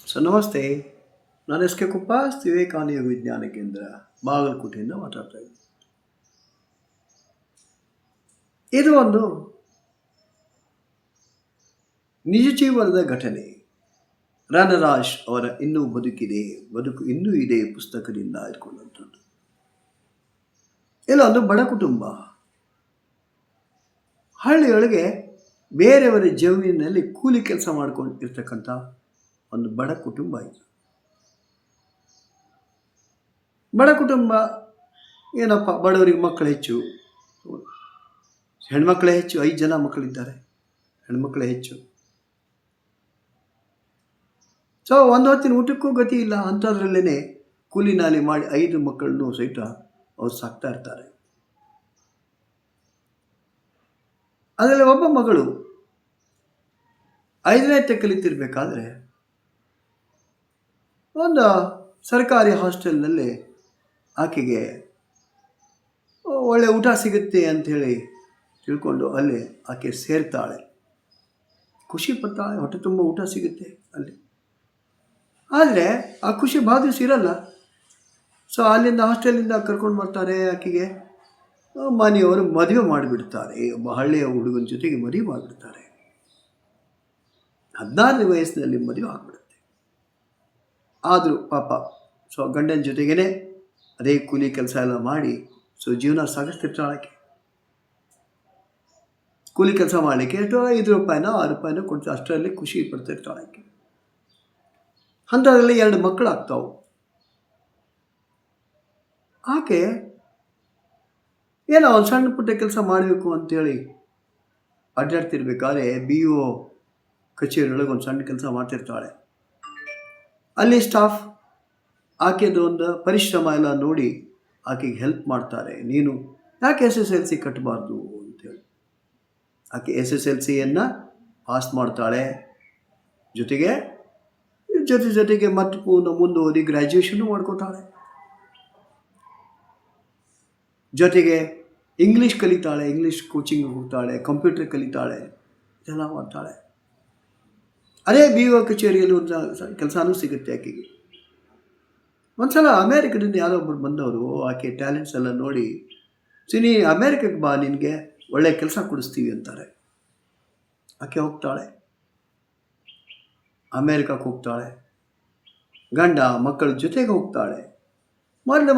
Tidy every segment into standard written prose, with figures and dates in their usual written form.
Sir ನಮಸ್ತೆ. ನಾನು S K ಕುಪ್ಪಾಸ್, Vivekananda ಯೋಗ ವಿಜ್ಞಾನ ಕೇಂದ್ರ, ಬಾಗಲಕೋಟೆಯಿಂದ ಮಾತಾಡ್ತಾ ಇದ್ದೀನಿ. ಇದು ಒಂದು ನಿಜ ಜೀವನದ ಘಟನೆ. ರಣರಾಜ್ ಅವರ ಬದುಕು ಇನ್ನೂ ಇದೆ ಪುಸ್ತಕದಿಂದ ಆಯ್ದುಕೊಂಡಂಥದ್ದು. ಇಲ್ಲೊಂದು ಬಡ ಕುಟುಂಬ, ಹಳ್ಳಿಯೊಳಗೆ ಬೇರೆಯವರ ಜಮೀನಿನಲ್ಲಿ ಕೂಲಿ ಕೆಲಸ ಮಾಡ್ಕೊಂಡು ಇರ್ತಕ್ಕಂಥ ಒಂದು ಬಡ ಕುಟುಂಬ ಇದು. ಬಡ ಕುಟುಂಬ ಏನಪ್ಪ, ಬಡವರಿಗೆ ಮಕ್ಕಳು ಹೆಚ್ಚು, ಹೆಣ್ಮಕ್ಳೇ ಹೆಚ್ಚು. 5 ಜನ ಮಕ್ಕಳಿದ್ದಾರೆ, ಹೆಣ್ಮಕ್ಳೇ ಹೆಚ್ಚು. ಸೊ ಒಂದು ಹೊತ್ತಿನ ಊಟಕ್ಕೂ ಗತಿ ಇಲ್ಲ. ಅಂಥದ್ರಲ್ಲೇ ಕೂಲಿ ನಾಲಿ ಮಾಡಿ 5 ಮಕ್ಕಳನ್ನು ಸಹಿತ ಅವ್ರು ಸಾಕ್ತಾ ಇರ್ತಾರೆ. ಅದರಲ್ಲಿ ಒಬ್ಬ ಮಗಳು 5ನೇ ಕಲಿತಿರ್ಬೇಕಾದ್ರೆ ಒಂದು ಸರ್ಕಾರಿ ಹಾಸ್ಟೆಲ್ನಲ್ಲಿ ಆಕೆಗೆ ಒಳ್ಳೆ ಊಟ ಸಿಗುತ್ತೆ ಅಂಥೇಳಿ ತಿಳ್ಕೊಂಡು ಅಲ್ಲಿ ಆಕೆ ಸೇರ್ತಾಳೆ. ಖುಷಿ ಪಡ್ತಾಳೆ, ಹೊಟ್ಟೆ ತುಂಬ ಊಟ ಸಿಗುತ್ತೆ ಅಲ್ಲಿ. ಆದರೆ ಆ ಖುಷಿ ಭಾಳ ದಿವಸ ಇರಲ್ಲ. ಸೊ ಅಲ್ಲಿಂದ ಹಾಸ್ಟೆಲಿಂದ ಕರ್ಕೊಂಡು ಬರ್ತಾರೆ. ಆಕೆಗೆ ಮನೆಯವರು ಮದುವೆ ಮಾಡಿಬಿಡ್ತಾರೆ. ಒಬ್ಬ ಹಳ್ಳಿಯ ಹುಡುಗನ ಜೊತೆಗೆ ಮದುವೆ ಮಾಡಿಬಿಡ್ತಾರೆ. 16ನೇ ವಯಸ್ಸಿನಲ್ಲಿ ಮದುವೆ ಆಗಿಬಿಡುತ್ತೆ. ಆದರೂ ಪಾಪ ಸೊ ಗಂಡನ ಜೊತೆಗೇ ಅದೇ ಕೂಲಿ ಕೆಲಸ ಎಲ್ಲ ಮಾಡಿ ಸೊ ಜೀವನ ಸಾಗಿಸ್ತಿರ್ತಾಳೆ. ಆಕೆ ಕೂಲಿ ಕೆಲಸ ಮಾಡಲಿಕ್ಕೆ ಎಷ್ಟು 5 ರೂಪಾಯಿನೋ 6 ರೂಪಾಯಿನೋ ಕೊಡ್ತಾರೆ. ಅಷ್ಟರಲ್ಲಿ ಖುಷಿ ಪಡ್ತಿರ್ತಾಳೆ ಆಕೆ. ಅಂಥದ್ರಲ್ಲಿ 2 ಮಕ್ಕಳು ಆಗ್ತಾವೆ. ಆಕೆ ಏನೋ ಒಂದು ಸಣ್ಣ ಪುಟ್ಟ ಕೆಲಸ ಮಾಡಬೇಕು ಅಂತೇಳಿ ಅಡ್ಡಾಡ್ತಿರ್ಬೇಕಾದ್ರೆ BO ಕಚೇರಿಯೊಳಗೆ ಒಂದು ಸಣ್ಣ ಕೆಲಸ ಮಾಡ್ತಿರ್ತಾಳೆ. ಅಲ್ಲಿ ಸ್ಟಾಫ್ ಆಕೆದು ಒಂದು ಪರಿಶ್ರಮ ಎಲ್ಲ ನೋಡಿ ಆಕೆಗೆ ಹೆಲ್ಪ್ ಮಾಡ್ತಾರೆ. ನೀನು ಯಾಕೆ SSLC ಕಟ್ಟಬಾರ್ದು ಅಂತೇಳಿ. ಆಕೆ SSLCಯನ್ನು ಪಾಸ್ ಮಾಡ್ತಾಳೆ. ಜೊತೆಗೆ ಮತ್ತೆ ಮುಂದುವರಿ ಗ್ರ್ಯಾಜುಯೇಷನ್ನು ಮಾಡ್ಕೋತಾಳೆ. ಜೊತೆಗೆ ಇಂಗ್ಲೀಷ್ ಕಲಿತಾಳೆ, ಇಂಗ್ಲೀಷ್ ಕೋಚಿಂಗ್ ಹೋಗ್ತಾಳೆ, ಕಂಪ್ಯೂಟರ್ ಕಲಿತಾಳೆ, ಇದೆಲ್ಲ ಮಾಡ್ತಾಳೆ. ಅದೇ BO ಕಚೇರಿಯಲ್ಲಿ ಒಂದು ಕೆಲಸನೂ ಸಿಗುತ್ತೆ ಆಕೆಗೆ. ಒಂದು ಸಲ ಅಮೇರಿಕದಿಂದ ಯಾರೊಬ್ಬರು ಬಂದವರು ಆಕೆ ಟ್ಯಾಲೆಂಟ್ಸ್ ಎಲ್ಲ ನೋಡಿ, ನೀ ಅಮೇರಿಕಕ್ಕೆ ಬಾ, ನಿನಗೆ ಒಳ್ಳೆಯ ಕೆಲಸ ಕೊಡಿಸ್ತೀವಿ ಅಂತಾರೆ. ಆಕೆ ಹೋಗ್ತಾಳೆ, ಅಮೇರಿಕಕ್ಕೆ ಹೋಗ್ತಾಳೆ. ಗಂಡ ಮಕ್ಕಳ ಜೊತೆಗೆ ಹೋಗ್ತಾಳೆ.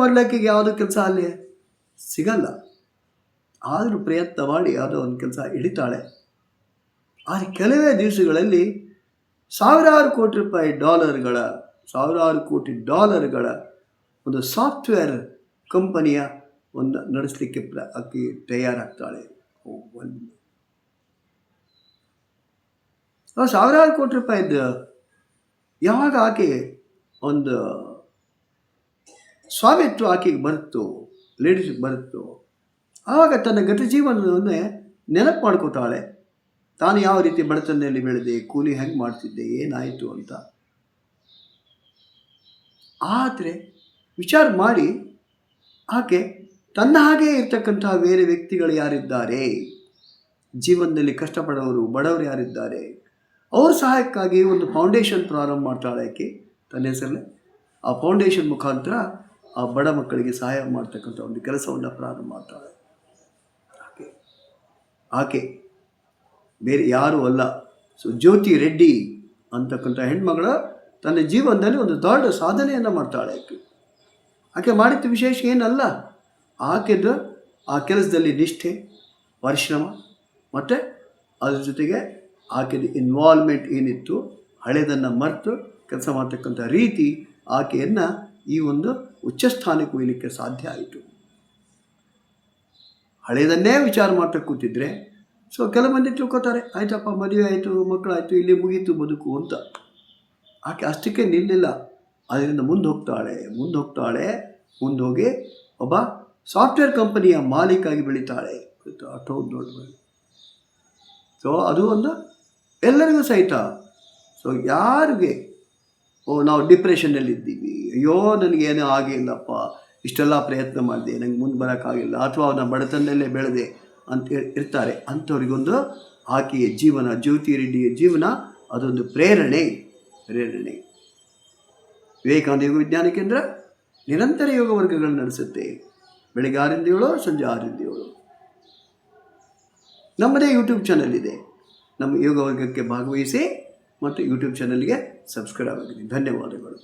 ಮೊದಲಾಕೆಗೆ ಯಾವುದೋ ಕೆಲಸ ಅಲ್ಲಿ ಸಿಗಲ್ಲ. ಆದರೂ ಪ್ರಯತ್ನ ಮಾಡಿ ಯಾವುದೋ ಒಂದು ಕೆಲಸ ಹಿಡಿತಾಳೆ. ಆದರೆ ಕೆಲವೇ ದಿವಸಗಳಲ್ಲಿ ಸಾವಿರಾರು ಕೋಟಿ ಡಾಲರ್ಗಳ ಒಂದು ಸಾಫ್ಟ್ವೇರ್ ಕಂಪನಿಯ ಒಂದು ನಡೆಸಲಿಕ್ಕೆ ಆಕೆ ತಯಾರಾಗ್ತಾಳೆ. ಸಾವಿರಾರು ಕೋಟಿ ರೂಪಾಯಿದ್ದು ಯಾವಾಗ ಆಕೆ ಒಂದು ಸ್ವಾಮಿತ್ವ ಆಕೆಗೆ ಬರುತ್ತೋ, ಲೀಡರ್ಶಿಪ್ ಬರುತ್ತೋ, ಆವಾಗ ತನ್ನ ಗತ ಜೀವನವನ್ನೇ ನೆನಪು ಮಾಡ್ಕೋತಾಳೆ. ತಾನು ಯಾವ ರೀತಿ ಬಡತನದಲ್ಲಿ ಬೆಳೆದೆ, ಕೂಲಿ ಹೆಂಗೆ ಮಾಡ್ತಿದ್ದೆ, ಏನಾಯಿತು ಅಂತ. ಆದರೆ ವಿಚಾರ ಮಾಡಿ ಆಕೆ ತನ್ನ ಹಾಗೆ ಇರ್ತಕ್ಕಂತಹ ಬೇರೆ ವ್ಯಕ್ತಿಗಳು ಯಾರಿದ್ದಾರೆ, ಜೀವನದಲ್ಲಿ ಕಷ್ಟಪಡೋರು, ಬಡವರು ಯಾರಿದ್ದಾರೆ, ಅವ್ರ ಸಹಾಯಕ್ಕಾಗಿ ಒಂದು ಫೌಂಡೇಶನ್ ಪ್ರಾರಂಭ ಮಾಡ್ತಾಳೆ ಆಕೆ ತನ್ನ ಹೆಸರಲ್ಲೇ. ಆ ಫೌಂಡೇಶನ್ ಮುಖಾಂತರ ಆ ಬಡ ಮಕ್ಕಳಿಗೆ ಸಹಾಯ ಮಾಡ್ತಕ್ಕಂಥ ಒಂದು ಕೆಲಸವನ್ನು ಪ್ರಾರಂಭ ಮಾಡ್ತಾಳೆ. ಆಕೆ ಬೇರೆ ಯಾರೂ ಅಲ್ಲ. ಸೊ ಜ್ಯೋತಿ ರೆಡ್ಡಿ ಅಂತಕ್ಕಂಥ ಹೆಣ್ಮಗಳು ತನ್ನ ಜೀವನದಲ್ಲಿ ಒಂದು ದೊಡ್ಡ ಸಾಧನೆಯನ್ನು ಮಾಡ್ತಾಳೆ. ಆಕೆ ಮಾಡಿದ ವಿಶೇಷ ಏನಲ್ಲ, ಆಕೆದು ಆ ಕೆಲಸದಲ್ಲಿ ನಿಷ್ಠೆ, ಪರಿಶ್ರಮ ಮತ್ತು ಅದ್ರ ಜೊತೆಗೆ ಆಕೆದು ಇನ್ವಾಲ್ವ್ಮೆಂಟ್ ಏನಿತ್ತು, ಹಳೆಯದನ್ನು ಮರೆತು ಕೆಲಸ ಮಾಡ್ತಕ್ಕಂಥ ರೀತಿ ಆಕೆಯನ್ನು ಈ ಒಂದು ಉಚ್ಚ ಸ್ಥಾನಕ್ಕೆ ಒಯ್ಯಲಿಕ್ಕೆ ಸಾಧ್ಯ ಆಯಿತು. ಹಳೆಯದನ್ನೇ ವಿಚಾರ ಮಾಡ್ತಾ ಕೂತಿದ್ರೆ ಸೊ ಕೆಲವು ಮಂದಿ ತಿಳ್ಕೊತಾರೆ, ಆಯ್ತಪ್ಪ ಮದುವೆ ಆಯಿತು, ಮಕ್ಕಳಾಯಿತು, ಇಲ್ಲಿ ಮುಗೀತು ಬದುಕು ಅಂತ. ಆಕೆ ಅಷ್ಟಕ್ಕೆ ನಿಲ್ಲಿಲ್ಲ. ಅದರಿಂದ ಮುಂದೆ ಹೋಗಿ ಒಬ್ಬ ಸಾಫ್ಟ್ವೇರ್ ಕಂಪನಿಯ ಮಾಲೀಕಾಗಿ ಬೆಳೀತಾಳೆ. ದೊಡ್ಡ. ಸೊ ಅದು ಒಂದು ಎಲ್ಲರಿಗೂ ಸಹಿತ. ಸೊ ಯಾರಿಗೆ ನಾವು ಡಿಪ್ರೆಷನ್ನಲ್ಲಿದ್ದೀವಿ, ಅಯ್ಯೋ ನನಗೇನೂ ಆಗಿಲ್ಲಪ್ಪ, ಇಷ್ಟೆಲ್ಲ ಪ್ರಯತ್ನ ಮಾಡಿದೆ, ನನಗೆ ಮುಂದೆ ಬರೋಕ್ಕಾಗಿಲ್ಲ, ಅಥವಾ ನಾನು ಬಡತನದಲ್ಲೇ ಬೆಳೆದೆ ಅಂತ ಇರ್ತಾರೆ. ಅಂಥವ್ರಿಗೊಂದು ಆಕೆಯ ಜೀವನ, ಜ್ಯೋತಿ ರೆಡ್ಡಿಯ ಜೀವನ ಅದೊಂದು ಪ್ರೇರಣೆ. ವಿವೇಕಾನಂದ ಯೋಗ ವಿಜ್ಞಾನ ಕೇಂದ್ರ ನಿರಂತರ ಯೋಗ ವರ್ಗಗಳನ್ನು ನಡೆಸುತ್ತೆ. ಬೆಳಗ್ಗೆ 6ರಿಂದ 7, ಸಂಜೆ 6ರಿಂದ 7. ನಮ್ಮದೇ ಯೂಟ್ಯೂಬ್ ಚಾನಲ್ ಇದೆ. ನಮ್ಮ ಯೋಗ ವರ್ಗಕ್ಕೆ ಭಾಗವಹಿಸಿ ಮತ್ತು ಯೂಟ್ಯೂಬ್ ಚಾನಲ್ಗೆ ಸಬ್ಸ್ಕ್ರೈಬ್ ಆಗಿದೆ. ಧನ್ಯವಾದಗಳು.